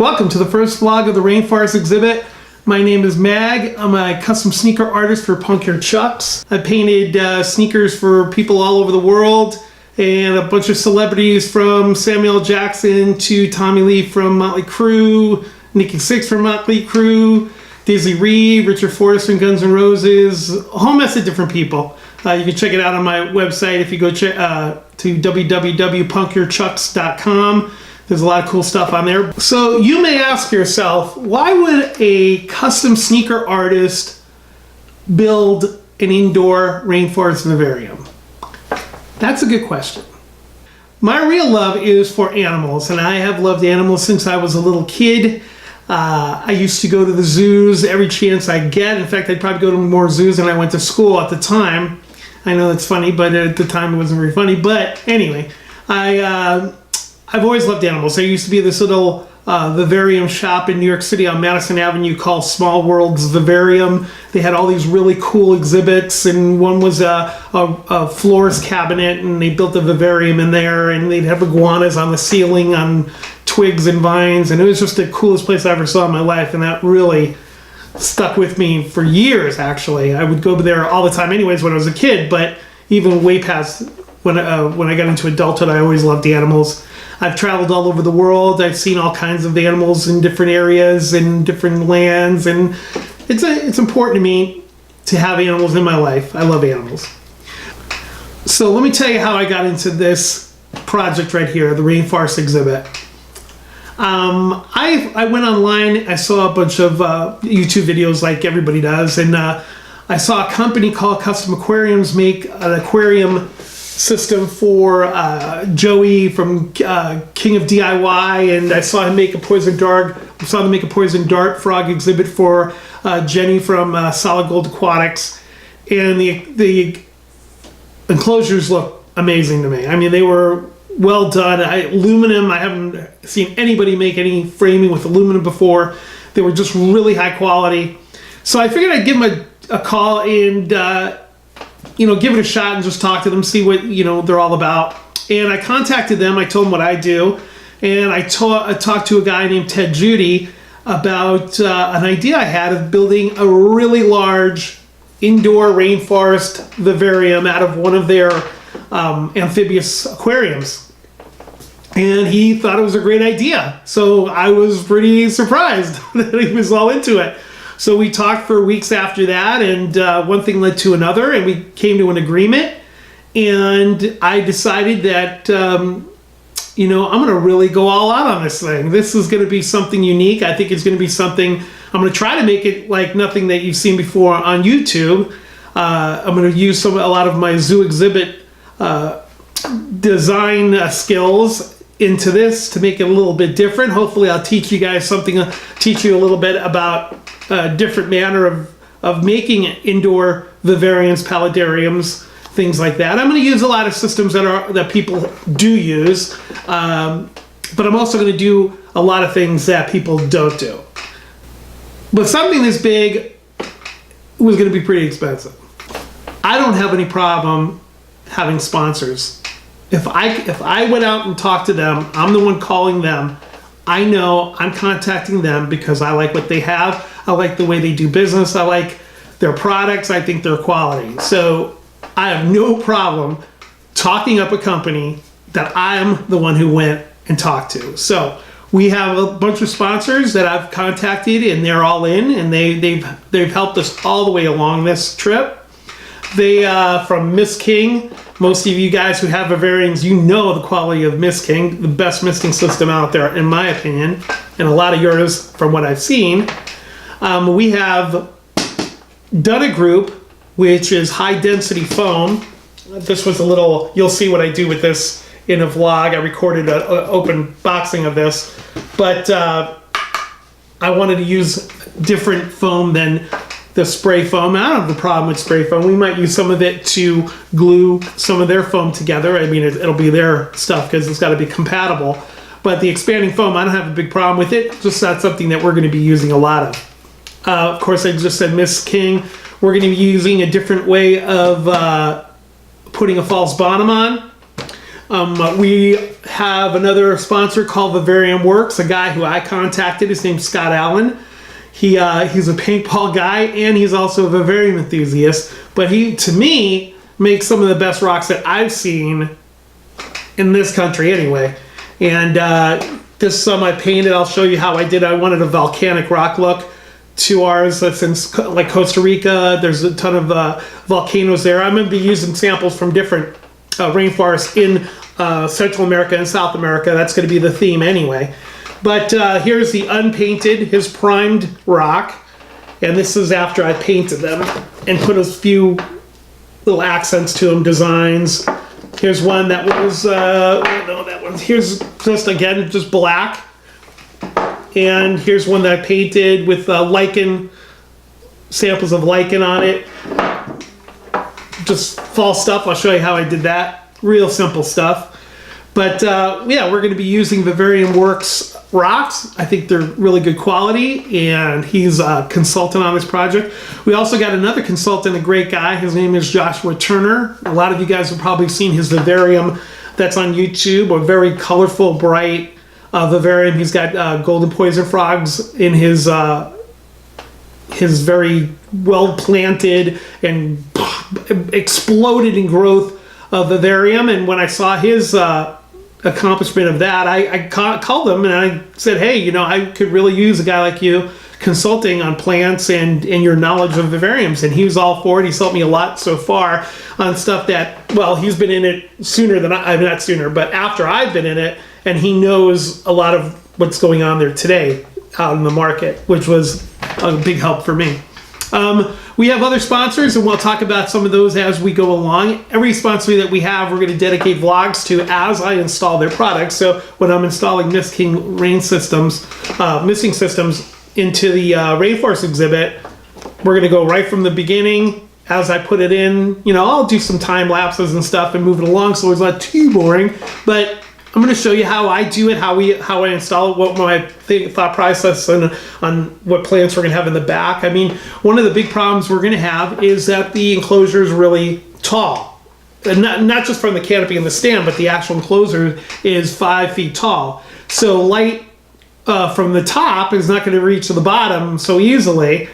Welcome to the first vlog of the Rainforest Exhibit. My name is Mag. I'm a custom sneaker artist for Punkier Chucks. I painted sneakers for people all over the world and a bunch of celebrities from Samuel Jackson to Tommy Lee from Motley Crue, Nikki Sixx from Motley Crue, Daisy Reed, Richard Forrest from Guns N' Roses, a whole mess of different people. You can check it out on my website if you go to www.punkierchucks.com. There's a lot of cool stuff on there. So you may ask yourself, why would a custom sneaker artist build an indoor rainforest vivarium? That's a good question. My real love is for animals, and I have loved animals since I was a little kid. I used to go to the zoos every chance I get. In fact, I'd probably go to more zoos than I went to school at the time. I know that's funny, but at the time it wasn't very funny. But anyway, I've always loved animals. There used to be this little vivarium shop in New York City on Madison Avenue called Small Worlds Vivarium. They had all these really cool exhibits, and one was a florist cabinet, and they built a vivarium in there, and they'd have iguanas on the ceiling on twigs and vines, and it was just the coolest place I ever saw in my life, and that really stuck with me for years, actually. I would go there all the time anyways when I was a kid, but even way past when I got into adulthood, I always loved animals. I've traveled all over the world. I've seen all kinds of animals in different areas and different lands, and it's important to me to have animals in my life. I love animals. So let me tell you how I got into this project right here, the Rainforest Exhibit. I went online, I saw a bunch of YouTube videos like everybody does, and I saw a company called Custom Aquariums make an aquarium system for Joey from King of DIY, and I saw him make a poison dart. I saw them make a poison dart frog exhibit for Jenny from Solid Gold Aquatics, and the enclosures look amazing to me. I mean, they were well done. Aluminum, I haven't seen anybody make any framing with aluminum before. They were just really high quality. So I figured I'd give them a call and give it a shot and just talk to them, see what they're all about. And I contacted them. I told them what I do, and I talked to a guy named Ted Judy about an idea I had of building a really large indoor rainforest vivarium out of one of their amphibious aquariums. And he thought it was a great idea. So I was pretty surprised that he was all into it. So we talked for weeks after that, and one thing led to another, and we came to an agreement. And I decided that, I'm going to really go all out on this thing. This is going to be something unique. I think it's going to be something, I'm going to try to make it like nothing that you've seen before on YouTube. I'm going to use a lot of my zoo exhibit design skills into this to make it a little bit different. Hopefully I'll teach you guys something, teach you a little bit about a different manner of making indoor vivariums, paludariums, things like that. I'm going to use a lot of systems that people do use, but I'm also going to do a lot of things that people don't do. But something this big was going to be pretty expensive. I don't have any problem having sponsors. If I went out and talked to them, I'm the one calling them. I know I'm contacting them because I like what they have. I like the way they do business. I like their products. I think they're quality. So I have no problem talking up a company that I'm the one who went and talked to. So we have a bunch of sponsors that I've contacted, and they're all in, and they've helped us all the way along this trip. They from Miss King. Most of you guys who have vivariums, you know the quality of Miss King, the best misting system out there, in my opinion, and a lot of yours from what I've seen. We have Dutta Group, which is high density foam. This was a little, you'll see what I do with this in a vlog. I recorded an open boxing of this, but I wanted to use different foam than the spray foam. I don't have a problem with spray foam. We might use some of it to glue some of their foam together. I mean, it'll be their stuff because it's got to be compatible. But the expanding foam, I don't have a big problem with it. Just not something that we're going to be using a lot of. Of course, I just said Miss King. We're going to be using a different way of putting a false bottom on. We have another sponsor called Vivarium Works, a guy who I contacted. His name's Scott Allen. He's a paintball guy, and he's also a vivarium enthusiast. But he, to me, makes some of the best rocks that I've seen in this country anyway. And this is some I painted. I'll show you how I did. I wanted a volcanic rock look to ours. That's in like Costa Rica. There's a ton of volcanoes there. I'm going to be using samples from different rainforests in Central America and South America. That's going to be the theme anyway. But here's the unpainted, his primed rock. And this is after I painted them and put a few little accents to them, designs. Here's one that was, no, that one. Here's just, again, just black. And here's one that I painted with lichen, samples of lichen on it. Just fall stuff. I'll show you how I did that. Real simple stuff. But yeah, we're going to be using Vivarium Works rocks. I think they're really good quality, and he's a consultant on this project. We also got another consultant, a great guy. His name is Joshua Turner. A lot of you guys have probably seen his vivarium that's on YouTube, a very colorful, bright vivarium. He's got golden poison frogs in his very well planted and exploded in growth vivarium. And when I saw his accomplishment of that, I called him and I said, hey, you know, I could really use a guy like you consulting on plants and your knowledge of vivariums. And he was all for it. He's helped me a lot so far on stuff that, well, he's been in it sooner than not sooner, but after I've been in it, and he knows a lot of what's going on there today out in the market, which was a big help for me. We have other sponsors, and we'll talk about some of those as we go along. Every sponsor that we have, we're going to dedicate vlogs to as I install their products. So when I'm installing missing systems into the Rainforest Exhibit, we're going to go right from the beginning as I put it in. You know, I'll do some time lapses and stuff and move it along so it's not too boring. But I'm going to show you how I do it, how I install it, what my thought process on what plants we're going to have in the back. I mean, one of the big problems we're going to have is that the enclosure is really tall. And not just from the canopy and the stand, but the actual enclosure is 5 feet tall. So light from the top is not going to reach to the bottom so easily,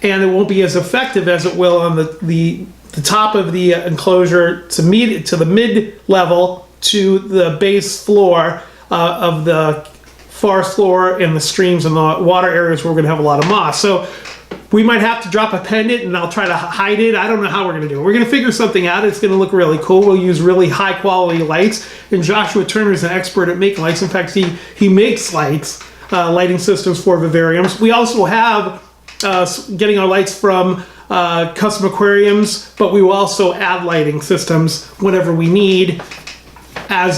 and it won't be as effective as it will on the top of the enclosure to the mid level to the base floor of the forest floor and the streams and the water areas where we're going to have a lot of moss. So we might have to drop a pendant, and I'll try to hide it. I don't know how we're going to do it. We're going to figure something out. It's going to look really cool. We'll use really high quality lights, and Joshua Turner is an expert at making lights. In fact, he makes lights, lighting systems for vivariums. We also have getting our lights from Custom Aquariums, but we will also add lighting systems whenever we need. As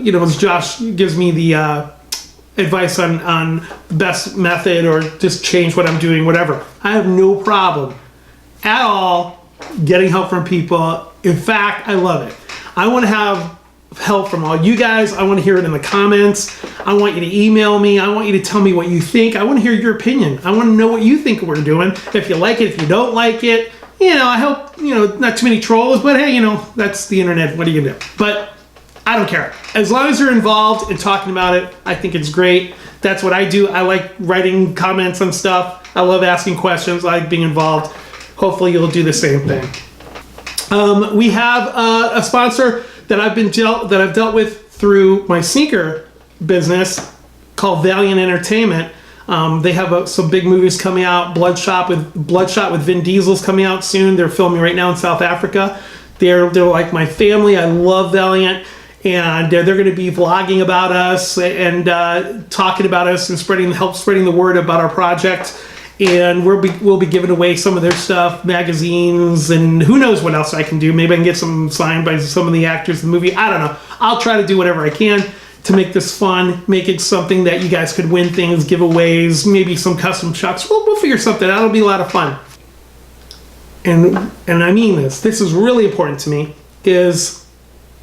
you know, as Josh gives me the advice on the best method, or just change what I'm doing, whatever. I have no problem at all getting help from people. In fact, I love it. I want to have help from all you guys. I want to hear it in the comments. I want you to email me. I want you to tell me what you think. I want to hear your opinion. I want to know what you think we're doing. If you like it, if you don't like it, you know, I hope, you know, not too many trolls, but hey, you know, that's the internet. What are you gonna do? But I don't care. As long as you're involved and talking about it, I think it's great. That's what I do. I like writing comments on stuff. I love asking questions. I like being involved. Hopefully you'll do the same thing. We have a sponsor that I've dealt with through my sneaker business called Valiant Entertainment. They have some big movies coming out. Bloodshot with Vin Diesel's coming out soon. They're filming right now in South Africa. They're like my family. I love Valiant. And they're going to be vlogging about us and talking about us and help spreading the word about our project. And we'll be giving away some of their stuff, magazines, and who knows what else I can do. Maybe I can get some signed by some of the actors in the movie. I don't know. I'll try to do whatever I can to make this fun, make it something that you guys could win things, giveaways, maybe some custom chucks. We'll figure something out. It'll be a lot of fun. And I mean this. This is really important to me, is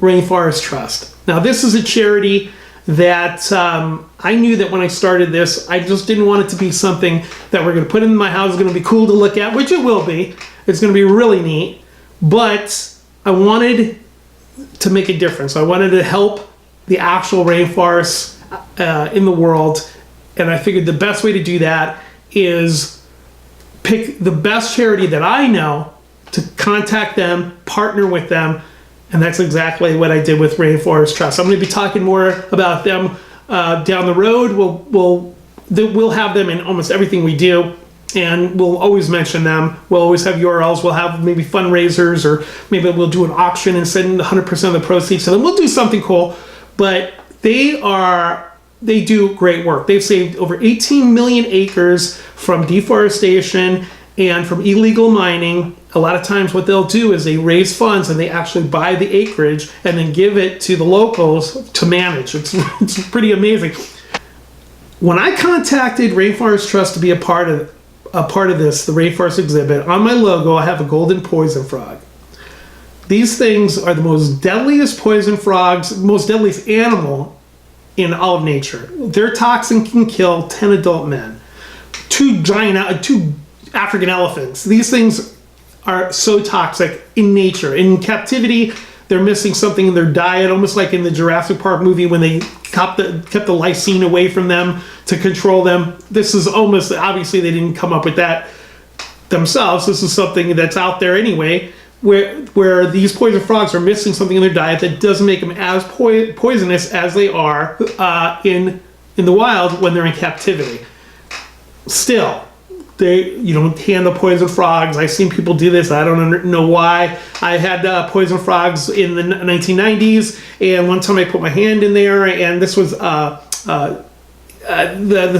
Rainforest Trust. Now, this is a charity that I knew that when I started this, I just didn't want it to be something that we're going to put in my house. It's going to be cool to look at, which it will be. It's going to be really neat. But I wanted to make a difference. I wanted to help the actual rainforests in the world, and I figured the best way to do that is pick the best charity that I know, to contact them, partner with them, and that's exactly what I did with Rainforest Trust. I'm going to be talking more about them down the road. We'll have them in almost everything we do, and we'll always mention them. We'll always have URLs. We'll have maybe fundraisers, or maybe we'll do an auction and send 100% of the proceeds to them. We'll do something cool, but they do great work. They've saved over 18 million acres from deforestation and from illegal mining. A lot of times what they'll do is they raise funds and they actually buy the acreage and then give it to the locals to manage. It's pretty amazing. When I contacted Rainforest Trust to be a part of this, the Rainforest Exhibit, on my logo I have a golden poison frog. These things are the most deadliest poison frogs, most deadliest animal in all of nature. Their toxin can kill 10 adult men. Two African elephants. These things are so toxic in nature. In captivity, they're missing something in their diet, almost like in the Jurassic Park movie when they kept the lysine away from them to control them. This is almost, obviously they didn't come up with that themselves. This is something that's out there anyway, where these poison frogs are missing something in their diet that doesn't make them as poisonous as they are in the wild when they're in captivity. Still, you don't handle poison frogs. I've seen people do this. I don't know why. I had poison frogs in the 1990s, and one time I put my hand in there, and this was the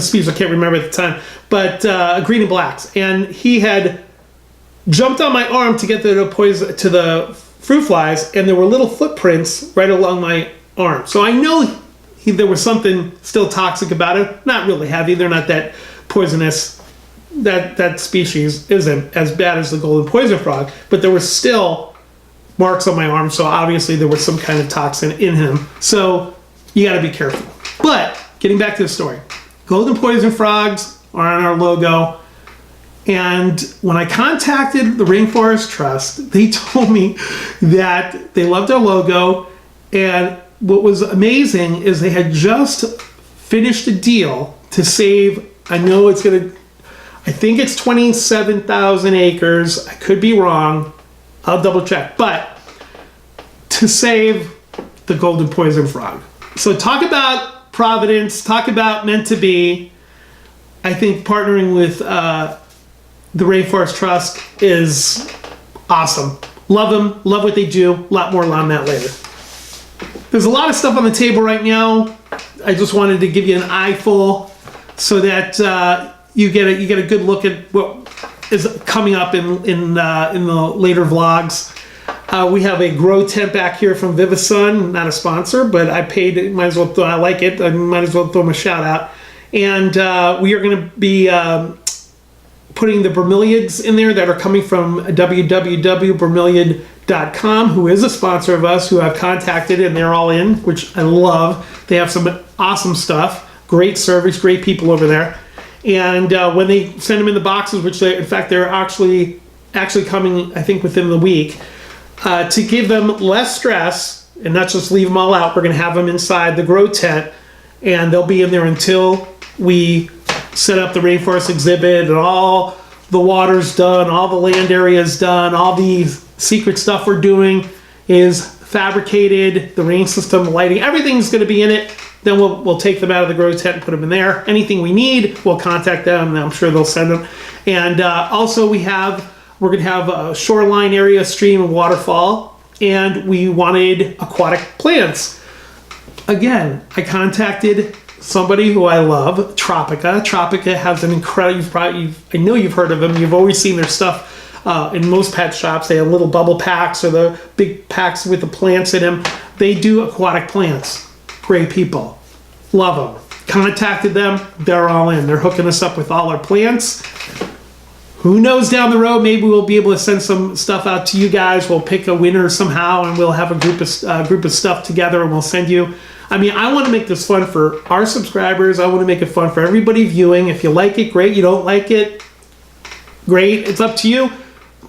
species I can't remember at the time, but green and blacks, and he had jumped on my arm to get to the fruit flies, and there were little footprints right along my arm. So I know there was something still toxic about it. Not really heavy. They're not that poisonous. That species isn't as bad as the golden poison frog, but there were still marks on my arm, so obviously there was some kind of toxin in him. So you got to be careful. But getting back to the story, golden poison frogs are on our logo. And when I contacted the Rainforest Trust, they told me that they loved our logo. And what was amazing is they had just finished a deal to save, I think it's 27,000 acres. I could be wrong. I'll double check. But to save the golden poison frog. So talk about providence, talk about meant to be. I think partnering with the Rainforest Trust is awesome. Love them, love what they do. A lot more on that later. There's a lot of stuff on the table right now. I just wanted to give you an eyeful so that you get a good look at what is coming up in the later vlogs. We have a grow tent back here from Vivasun, not a sponsor, but I paid. Might as well. I like it. I might as well throw them a shout out. And we are going to be putting the bromeliads in there that are coming from www.bromeliad.com, who is a sponsor of us, who I've contacted, and they're all in, which I love. They have some awesome stuff, great service, great people over there. And when they send them in the boxes, which in fact they're actually coming, I think, within the week, to give them less stress and not just leave them all out, we're going to have them inside the grow tent, and they'll be in there until we set up the Rainforest Exhibit and all the water's done, all the land area is done, all the secret stuff we're doing is fabricated, the rain system, the lighting, everything's going to be in it. Then we'll take them out of the grow tent and put them in there. Anything we need, we'll contact them, and I'm sure they'll send them. And also we're going to have a shoreline area, stream, and waterfall, and we wanted aquatic plants. Again, I contacted somebody who I love, Tropica. Tropica has an incredible, I know you've heard of them. You've always seen their stuff in most pet shops. They have little bubble packs or the big packs with the plants in them. They do aquatic plants. Great people. Love them. Contacted them. They're all in. They're hooking us up with all our plants. Who knows down the road, maybe we'll be able to send some stuff out to you guys. We'll pick a winner somehow, and we'll have a group of stuff together, and we'll send you. I mean, I want to make this fun for our subscribers. I want to make it fun for everybody viewing. If you like it, great. You don't like it, great. It's up to you.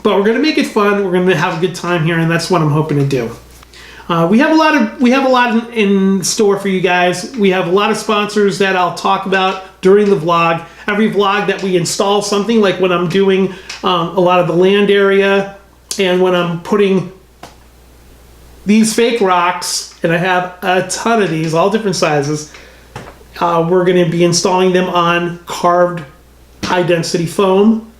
But we're going to make it fun. We're going to have a good time here, and that's what I'm hoping to do. We have a lot in store for you guys. We have a lot of sponsors that I'll talk about during the vlog. Every vlog that we install something, like when I'm doing a lot of the land area, and when I'm putting these fake rocks, and I have a ton of these, all different sizes, we're going to be installing them on carved high density foam,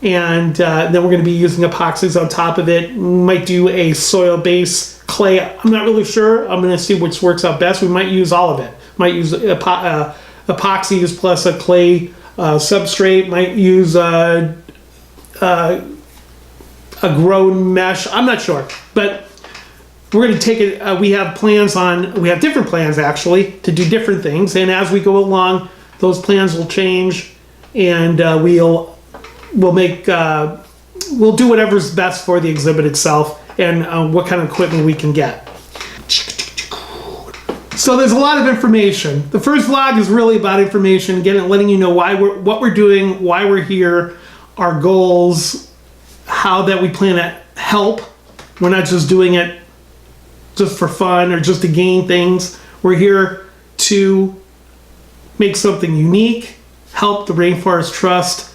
and then we're going to be using epoxies on top of it. We might do a soil base clay. I'm not really sure. I'm going to see which works out best. We might use all of it. Might use epoxies plus a clay substrate. Might use a grown mesh. I'm not sure, but we're going to take it. We have different plans actually to do different things, and as we go along, those plans will change, and we'll do whatever's best for the exhibit itself and what kind of equipment we can get. So there's a lot of information. The first vlog is really about information, letting you know what we're doing, why we're here, our goals, how that we plan to help. We're not just doing it just for fun or just to gain things. We're here to make something unique, help the Rainforest Trust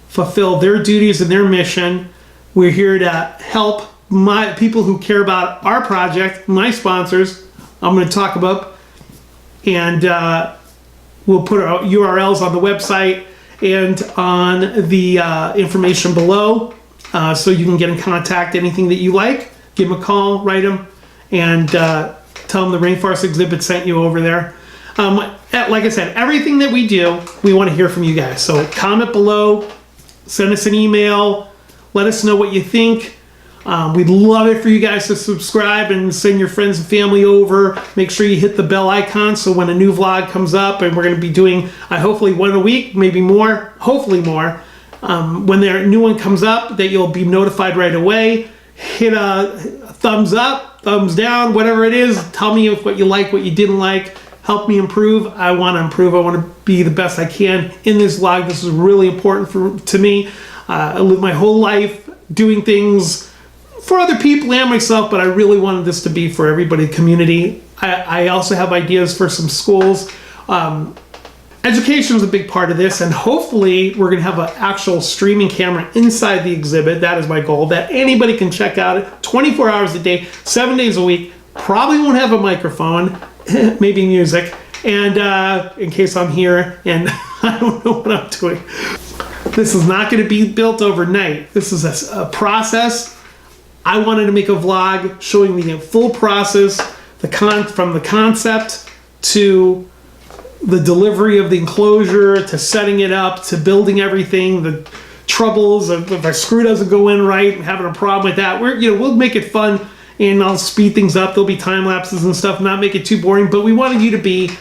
fulfill their duties and their mission. We're here to help my people who care about our project, my sponsors, I'm going to talk about, and we'll put our URLs on the website and on the information below, so you can get in contact. Anything that you like, give them a call, write them, and tell them the Rainforest Exhibit sent you over there. Like I said, everything that we do, we want to hear from you guys. So comment below, send us an email, let us know what you think. We'd love it for you guys to subscribe and send your friends and family over. Make sure you hit the bell icon so when a new vlog comes up, and we're going to be doing hopefully one a week, maybe more, hopefully more. When their new one comes up, that you'll be notified right away. Hit a thumbs up, thumbs down, whatever it is. Tell me what you like, what you didn't like. Help me improve. I want to improve. I want to be the best I can in this vlog. This is really important to me. I live my whole life doing things for other people and myself, but I really wanted this to be for everybody, community. I also have ideas for some schools. Education is a big part of this, and hopefully we're going to have an actual streaming camera inside the exhibit. That is my goal, that anybody can check out it 24 hours a day, 7 days a week. Probably won't have a microphone, maybe music, and in case I'm here and I don't know what I'm doing. This is not going to be built overnight. This is a process. I wanted to make a vlog showing the full process, from the concept to the delivery of the enclosure, to setting it up, to building everything, the troubles of if a screw doesn't go in right and having a problem with that. We'll make it fun, and I'll speed things up. There'll be time lapses and stuff, not make it too boring, but we wanted you to be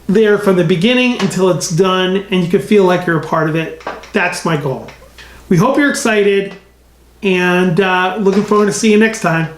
there from the beginning until it's done, and you can feel like you're a part of it. That's my goal. We hope you're excited, and looking forward to seeing you next time.